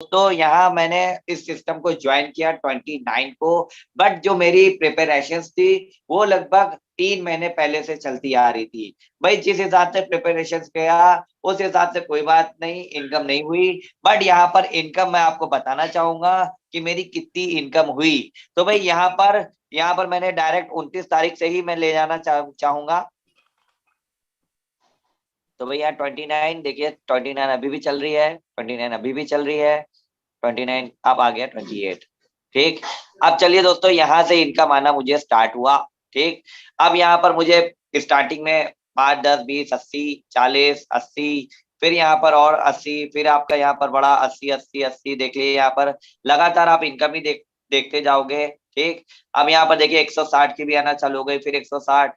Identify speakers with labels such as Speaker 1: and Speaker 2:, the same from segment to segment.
Speaker 1: दोस्तों यहाँ मैंने इस सिस्टम को ज्वाइन किया 29 को, बट जो मेरी प्रिपरेशंस थी वो लगभग 3 महीने पहले से चलती आ रही थी। भाई जिस हिसाब से प्रिपरेशन किया उस हिसाब से कोई बात नहीं, इनकम नहीं हुई। बट यहाँ पर इनकम मैं आपको बताना चाहूंगा कि मेरी कितनी इनकम हुई। तो भाई यहाँ पर मैंने डायरेक्ट 29 तारीख से ही मैं ले जाना चाहूंगा। तो भाई यहाँ 29 देखिए, 29 अभी भी चल रही है, 29 अभी भी चल रही है, 29 अब आ गया 28। ठीक, अब चलिए दोस्तों यहाँ से इनकम आना मुझे स्टार्ट हुआ। ठीक, अब यहाँ पर मुझे स्टार्टिंग में 5, 10, 20, 80, 40, 80, फिर यहाँ पर और 80, फिर आपका यहाँ पर बड़ा 80, 80, 80, देखिए यहाँ पर लगातार आप इनकम ही देखते जाओगे। ठीक, अब यहाँ पर देखिए 160 की भी आना चालू हो गई, फिर 160,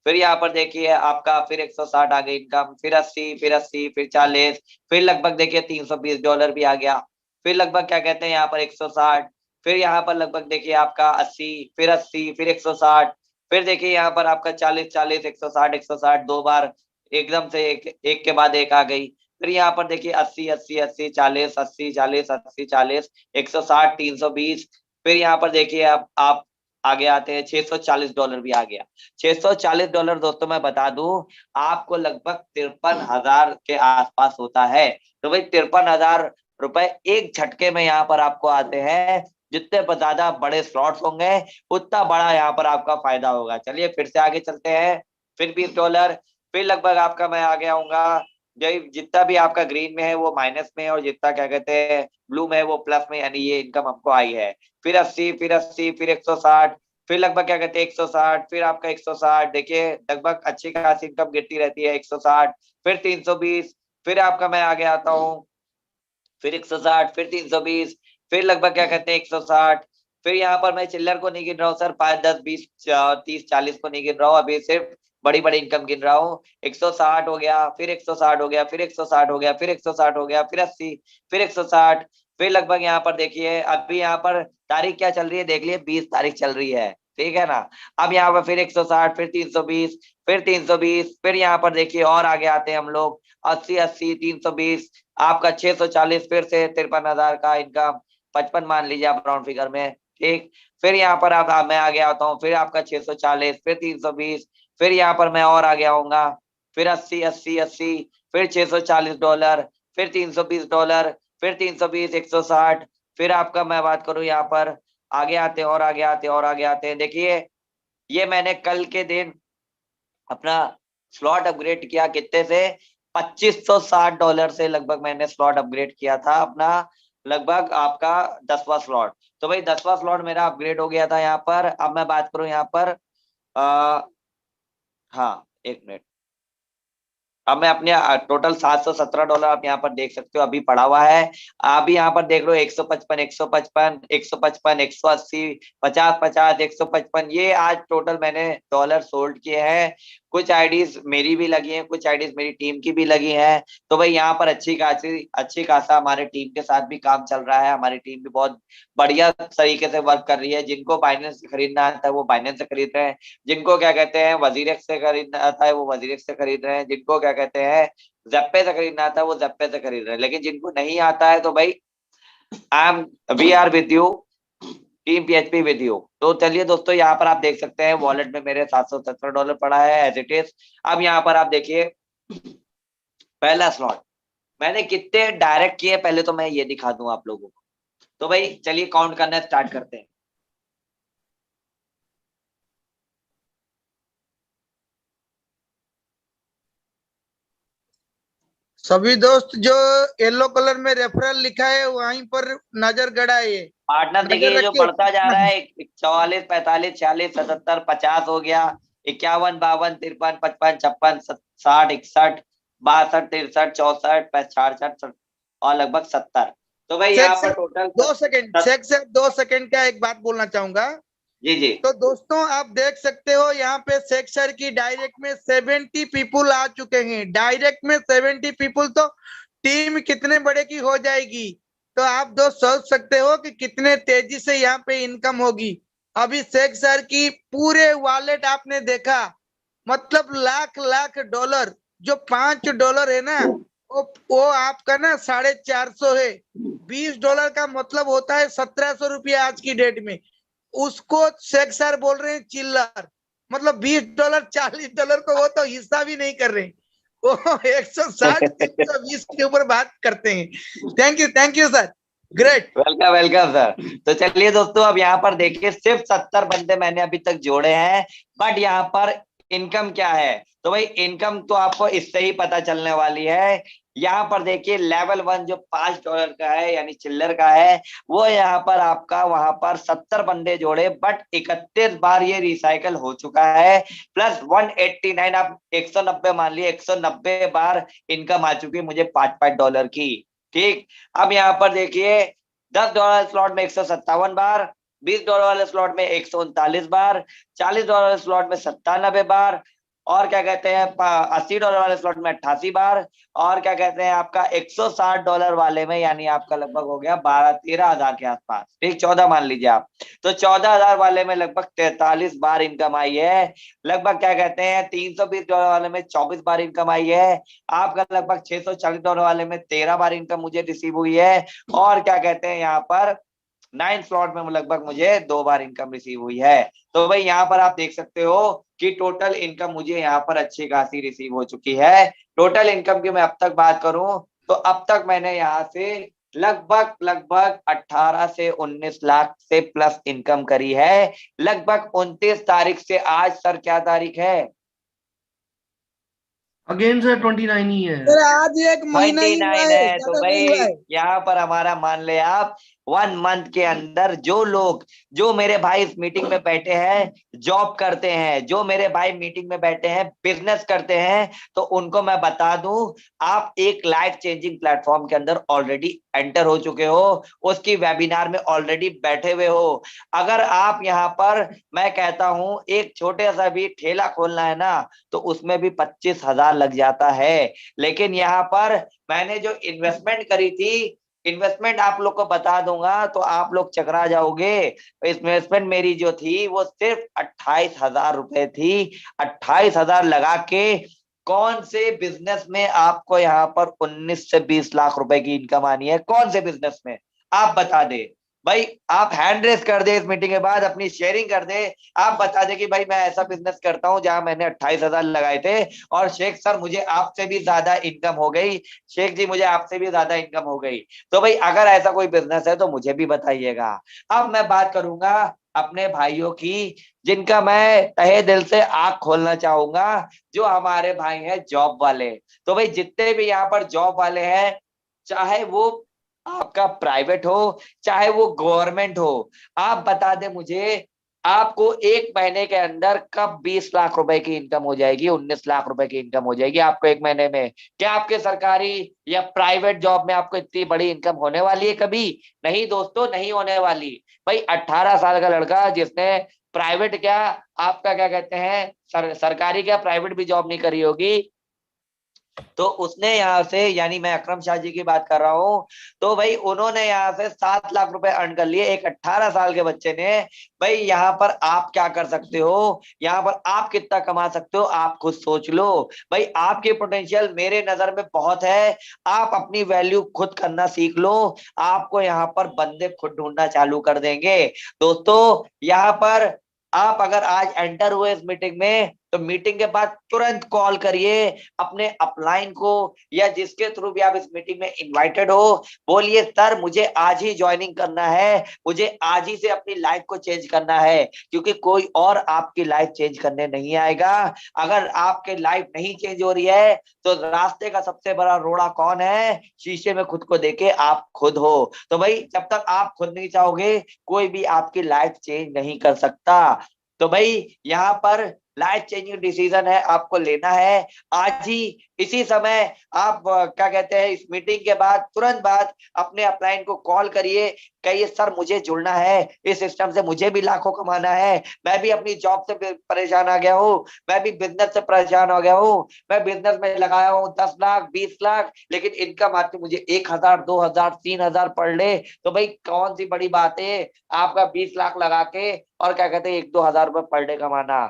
Speaker 1: फिर यहाँ पर देखिए आपका फिर 160 आ गई इनकम, फिर 80, फिर 80, फिर 40, फिर लगभग देखिए $320 भी आ गया, फिर लगभग क्या कहते हैं यहाँ पर 160, फिर यहाँ पर लगभग देखिए आपका 80, फिर 80, फिर 160, फिर देखिए यहाँ पर आपका 40, 40, 160, 160, 2 बार एकदम से एक के बाद एक आ गई। फिर यहाँ पर देखिए 80, 80, 80, 40, 80, 40, 80, 40, 160, 320, फिर यहाँ पर देखिए आप आगे आते हैं, $640 भी आ गया। $640 दोस्तों मैं बता दूं आपको लगभग 53,000 के आसपास होता है। तो भाई 53,000 रुपए एक झटके में यहाँ पर आपको आते हैं। जितने ज्यादा बड़े स्लॉट्स होंगे उतना बड़ा यहाँ पर आपका फायदा होगा। चलिए फिर से आगे चलते हैं, फिर $20, फिर लगभग आपका मैं आ गया हूँ, जितना भी आपका ग्रीन में है वो माइनस में है, और जितना क्या कहते हैं ब्लू में है वो प्लस में, यानी ये इनकम हमको आई है। फिर 80, फिर 80, फिर 160, फिर लगभग क्या कहते हैं 160, फिर आपका 160, देखिए लगभग अच्छी खासी इनकम गिरती रहती है। 160, फिर 320, फिर आपका मैं आगे आता हूँ, फिर 160, फिर 320, फिर लगभग क्या कहते हैं 160, फिर यहाँ पर मैं चिल्लर को नहीं गिन रहा हूँ सर, 5, 10, 20, 30, 40 को नहीं गिन रहा हूँ, अभी सिर्फ बड़ी बड़ी इनकम गिन रहा हूँ। 160 हो गया, फिर 160 हो गया, फिर 160 हो गया, फिर 160 हो गया, फिर 80, फिर 160, फिर लगभग यहाँ पर देखिए अभी यहाँ पर तारीख क्या चल रही है देख लिए, 20 तारीख चल रही है, ठीक है ना। अब यहाँ पर फिर 160, फिर 320, फिर 320, फिर यहाँ पर देखिए और आगे आते हैं हम लोग, 80, 80, 320, आपका 640, फिर से 53,000 का इनकम, 55 मान लीजिए आप राउंड फिगर में। ठीक, फिर यहाँ पर मैं आगे आता हूँ, फिर आपका 640, फिर 320, फिर यहाँ पर मैं और आगे आऊंगा, फिर 80, 80, 80, फिर $640, फिर $320, फिर 320, 160, फिर आपका मैं बात करूं यहाँ पर आगे आते हैं और आगे आते हैं और आगे आते हैं। देखिए ये मैंने कल के दिन अपना स्लॉट अपग्रेड किया कितने से, $2560 से लगभग मैंने स्लॉट अपग्रेड किया था अपना, लगभग आपका 10वां स्लॉट। तो भाई 10वां स्लॉट मेरा अपग्रेड हो गया था यहाँ पर। अब मैं बात करूं यहाँ पर हाँ, एक मिनट, अब मैं अपने टोटल $717 आप यहाँ पर देख सकते हो अभी पड़ा हुआ है। आप भी यहाँ पर देख लो 155, 155, 155, 180, 50, 50, 155, ये आज टोटल मैंने डॉलर सोल्ड किए हैं। कुछ आईडीज मेरी भी लगी हैं, कुछ आईडीज मेरी टीम की भी लगी हैं। तो भाई यहाँ पर अच्छी खासा हमारे टीम के साथ भी काम चल रहा है। हमारी टीम भी बहुत बढ़िया तरीके से वर्क कर रही है। जिनको बाइनेंस से खरीदना आता है वो बाइनेंस से खरीद रहे हैं, जिनको क्या कहते हैं वजीरेक्स से खरीदना आता है वो वजीरेक्स से खरीद रहे हैं, जिनको क्या कहते हैं ज़ेप्पे से खरीदना आता है वो ज़ेप्पे से खरीद रहे हैं। लेकिन जिनको नहीं आता है तो भाई I am we are with you, team PHP with you. तो चलिए दोस्तों यहाँ पर आप देख सकते हैं वॉलेट में मेरे $717 पड़ा है एज इट इज। अब यहाँ पर आप देखिए पहला स्लॉट मैंने कितने डायरेक्ट किए, पहले तो मैं ये दिखा दूं आप लोगों को। तो भाई चलिए काउंट करना स्टार्ट करते हैं।
Speaker 2: सभी दोस्त जो येलो कलर में रेफरल लिखा है वहीं पर नजर गड़ाइए,
Speaker 1: पार्टनर देखिए
Speaker 2: नजर
Speaker 1: ये जो
Speaker 2: रखिए।
Speaker 1: बढ़ता जा रहा है, 44, 45, 46, 77, 50 हो गया, 51, 52, 53, 55, 56, 60, 61, 62, 63, 64, 66 और लगभग 70। तो भाई
Speaker 2: शेख
Speaker 1: यहाँ
Speaker 2: से
Speaker 1: पर टोटल
Speaker 2: 2 सेकंड, शेख से 2 सेकंड का एक बात बोलना चाहूंगा।
Speaker 1: जी जी
Speaker 2: तो दोस्तों आप देख सकते हो यहाँ पे शेख सर की डायरेक्ट में 70 पीपुल आ चुके हैं। डायरेक्ट में 70 पीपुल, तो टीम कितने बड़े की हो जाएगी। तो आप दोस्त सोच सकते हो कि कितने तेजी से यहाँ पे इनकम होगी। अभी शेख सर की पूरे वॉलेट आपने देखा, मतलब लाख लाख डॉलर, जो $5 है ना वो आपका ना 450 है। $20 का मतलब होता है 1700 रुपया आज की डेट में। उसको शेख सर बोल रहे हैं चिल्लर। मतलब $20 $40 को वो तो हिस्सा भी नहीं कर रहे। वो 160 320 के ऊपर बात करते हैं। Thank you sir, great.
Speaker 1: Welcome welcome sir. तो चलिए दोस्तों, अब यहाँ पर देखिए सिर्फ 70 बंदे मैंने अभी तक जोड़े हैं, बट यहाँ पर इनकम क्या है? तो भाई इनकम तो आपको इससे ही पता चलने वाली है। यहाँ पर देखिए लेवल 1 जो $5 का है यानी चिल्लर का है, वो यहाँ पर आपका वहां पर 70 बंदे जोड़े, बट 31 बार ये रिसाइकल हो चुका है। प्लस 189, आप 190 मान लिए, 190 बार इनकम आ चुकी है मुझे $5 की। ठीक, अब यहाँ पर देखिए $10 स्लॉट में 157 बार, $20 वाले स्लॉट में 139 बार, $40 वाले स्लॉट में 97 बार, और क्या कहते हैं $80 वाले स्लॉट में 88 बार, और क्या कहते हैं आपका $160 वाले में, यानी आपका लगभग हो गया 12-13 हजार के आसपास। ठीक, 14 मान लीजिए आप। तो 14,000 वाले में लगभग 43 बार इनकम आई है। लगभग क्या कहते हैं $320 वाले में 24 बार इनकम आई है। आपका लगभग $640 वाले में 13 बार इनकम मुझे रिसीव हुई है। और क्या कहते हैं यहाँ पर 9 स्लॉट में लगभग मुझे 2 बार इनकम रिसीव हुई है। तो भाई यहाँ पर आप देख सकते हो कि टोटल इनकम मुझे यहाँ पर अच्छी खासी रिसीव हो चुकी है। टोटल इनकम की मैं अब तक बात करूं तो अब तक मैंने यहाँ से लगभग लगभग 18 से 19 लाख से प्लस इनकम करी है। लगभग 29 तारीख से आज, सर क्या तारीख है?
Speaker 3: अगेन सर 29 ही है।
Speaker 2: सर आज एक महीना ही हुआ
Speaker 1: 29
Speaker 2: है,
Speaker 1: है। तो
Speaker 2: ज्यादा नहीं हुआ
Speaker 1: भाई
Speaker 2: है।
Speaker 1: यहाँ पर हमारा मान ले आप 1 मंथ के अंदर जो लोग, जो मेरे भाई इस मीटिंग में बैठे हैं जॉब करते हैं, जो मेरे भाई मीटिंग में बैठे हैं बिजनेस करते हैं, तो उनको मैं बता दूं आप एक लाइफ चेंजिंग प्लेटफॉर्म के अंदर ऑलरेडी एंटर हो चुके हो, उसकी वेबिनार में ऑलरेडी बैठे हुए हो। अगर आप यहाँ पर, मैं कहता हूं एक छोटे सा भी ठेला खोलना है ना, तो उसमें भी 25,000 लग जाता है। लेकिन यहाँ पर मैंने जो इन्वेस्टमेंट करी थी, इन्वेस्टमेंट आप लोग को बता दूंगा तो आप लोग चकरा जाओगे। इन्वेस्टमेंट मेरी जो थी वो सिर्फ 28,000 रुपए थी। 28,000 लगा के कौन से बिजनेस में आपको यहाँ पर 19 से 20 लाख रुपए की इनकम आनी है? कौन से बिजनेस में आप बता दे भाई। आप हैंड रेस कर दे इस मीटिंग के बाद, अपनी शेयरिंग कर दे, आप बता दे कि भाई मैं ऐसा बिजनेस करता हूं जहां मैंने 28,000 लगाए थे और शेख सर मुझे आपसे भी ज्यादा इनकम हो गई, शेख जी मुझे आपसे भी ज्यादा इनकम हो गई। तो भाई अगर ऐसा कोई बिजनेस है तो मुझे भी बताइएगा। अब मैं बात करूंगा अपने भाइयों की, जिनका मैं तहे दिल से आंख खोलना चाहूंगा, जो हमारे भाई हैं जॉब वाले। तो भाई जितने भी यहाँ पर जॉब वाले हैं, चाहे वो आपका प्राइवेट हो चाहे वो गवर्नमेंट हो, आप बता दे मुझे आपको एक महीने के अंदर कब 20 लाख रुपए की इनकम हो जाएगी, 19 लाख रुपए की इनकम हो जाएगी आपको एक महीने में? क्या आपके सरकारी या प्राइवेट जॉब में आपको इतनी बड़ी इनकम होने वाली है? कभी नहीं दोस्तों, नहीं होने वाली। भाई 18 साल का लड़का जिसने प्राइवेट क्या, आपका क्या कहते हैं सरकारी क्या प्राइवेट भी जॉब नहीं करी होगी, तो उसने यहाँ से, यानी मैं अकरम शाह जी की बात कर रहा हूँ, तो भाई उन्होंने यहाँ से 7 लाख रुपए अर्न कर लिए एक 18 साल के बच्चे ने। भाई यहाँ पर आप क्या कर सकते हो, यहाँ पर आप कितना कमा सकते हो, आप खुद सोच लो। भाई आपकी पोटेंशियल मेरे नजर में बहुत है, आप अपनी वैल्यू खुद करना सीख लो, आपको यहाँ पर बंदे खुद ढूंढना चालू कर देंगे। दोस्तों यहाँ पर आप अगर आज एंटर हुए इस मीटिंग में, तो मीटिंग के बाद तुरंत कॉल करिए अपने अपलाइन को, या जिसके थ्रू भी आप इस मीटिंग में इनवाइटेड हो, बोलिए सर मुझे आज ही ज्वाइनिंग करना है, मुझे आज ही से अपनी लाइफ को चेंज करना है, क्योंकि कोई और आपकी लाइफ चेंज करने नहीं आएगा। अगर आपकी लाइफ नहीं चेंज हो रही है तो रास्ते का सबसे बड़ा रोड़ा कौन है? शीशे में खुद को देखे आप खुद हो। तो भाई जब तक आप खुद नहीं चाहोगे, कोई भी आपकी लाइफ चेंज नहीं कर सकता। तो भाई यहाँ पर लाइफ चेंजिंग डिसीजन है, आपको लेना है आज ही, इसी समय। आप क्या कहते हैं इस मीटिंग के बाद तुरंत बाद अपने अपलाइन को कॉल करिए, कहिए सर मुझे जुड़ना है इस सिस्टम से, मुझे भी लाखों कमाना है, मैं भी अपनी जॉब से परेशान आ गया हूँ, मैं भी बिजनेस से परेशान हो गया हूँ, मैं बिजनेस में लगाया हूँ 10 लाख 20 लाख, लेकिन इनकम आती मुझे 1,000 2,000 3,000 पर डे। तो भाई कौन सी बड़ी बात है आपका 20 लाख लगा के और क्या कहते हैं 1-2 हजार रुपए पर डे कमाना?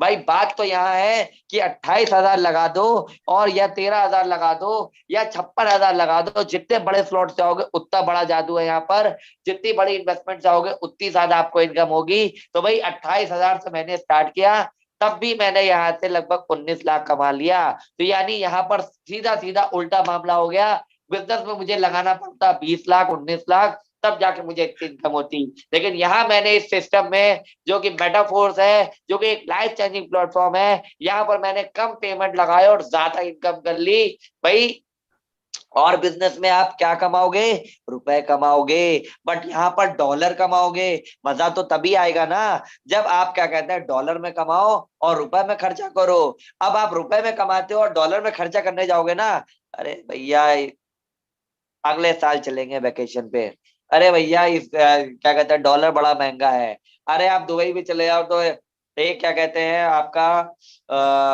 Speaker 1: भाई बात तो यहाँ है कि 28,000 लगा दो और या 13,000 लगा दो या 56,000 लगा दो, जितने बड़े स्लॉट चाहोगे उतना बड़ा जादू है यहाँ पर, जितनी बड़ी इन्वेस्टमेंट चाहोगे उतनी ज्यादा आपको इनकम होगी। तो भाई 28,000 से मैंने स्टार्ट किया, तब भी मैंने यहाँ से लगभग 19 लाख कमा लिया। तो यानी यहाँ पर सीधा सीधा उल्टा मामला हो गया, बिजनेस में मुझे लगाना पड़ता 20 लाख 19 लाख, तब जाके मुझे इतनी इनकम होती। लेकिन यहाँ मैंने इस सिस्टम में, जो कि मेटाफोर्स है, जो कि एक लाइफ चेंजिंग प्लेटफॉर्म है, यहाँ पर मैंने कम पेमेंट लगाया और ज्यादा इनकम कर ली भाई। और बिजनेस में आप क्या कमाओगे? रुपए कमाओगे, बट यहाँ पर डॉलर कमाओगे। मजा तो तभी आएगा ना जब आप क्या कहते हैं डॉलर में कमाओ और रुपए में खर्चा करो। अब आप रुपए में कमाते हो और डॉलर में खर्चा करने जाओगे ना, अरे भैया अगले साल चलेंगे वेकेशन पे, अरे भैया इस क्या कहते हैं डॉलर बड़ा महंगा है, अरे आप दुबई भी चले जाओ तो एक क्या कहते हैं आपका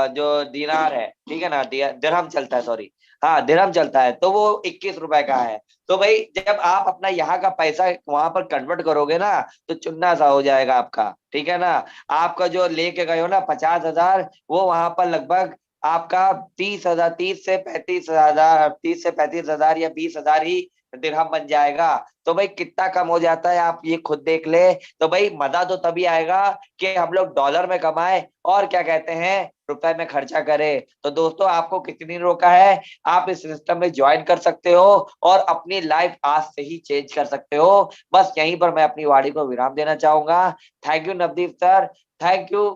Speaker 1: जो दिनार है, ठीक है ना, दिरहम चलता है, सॉरी, हाँ दिरहम चलता है, तो वो 21 रुपए का है। तो भाई जब आप अपना यहाँ का पैसा वहां पर कन्वर्ट करोगे ना, तो चुन्ना सा हो जाएगा आपका, ठीक है ना। आपका जो लेके गए हो ना 50,000, वो वहां पर लगभग आपका 30,000, 30 से 35 हजार या 20,000 ही दिरहम बन जाएगा। तो भाई कितना कम हो जाता है आप ये खुद देख ले। तो भाई मजा तो तभी आएगा कि हम लोग डॉलर में कमाए और क्या कहते हैं रुपए में खर्चा करें। तो दोस्तों आपको कितनी रोका है, आप इस सिस्टम में ज्वाइन कर सकते हो और अपनी लाइफ आज से ही चेंज कर सकते हो। बस यहीं पर मैं अपनी वाणी को विराम देना चाहूंगा। Thank you Navdeep sir, thank you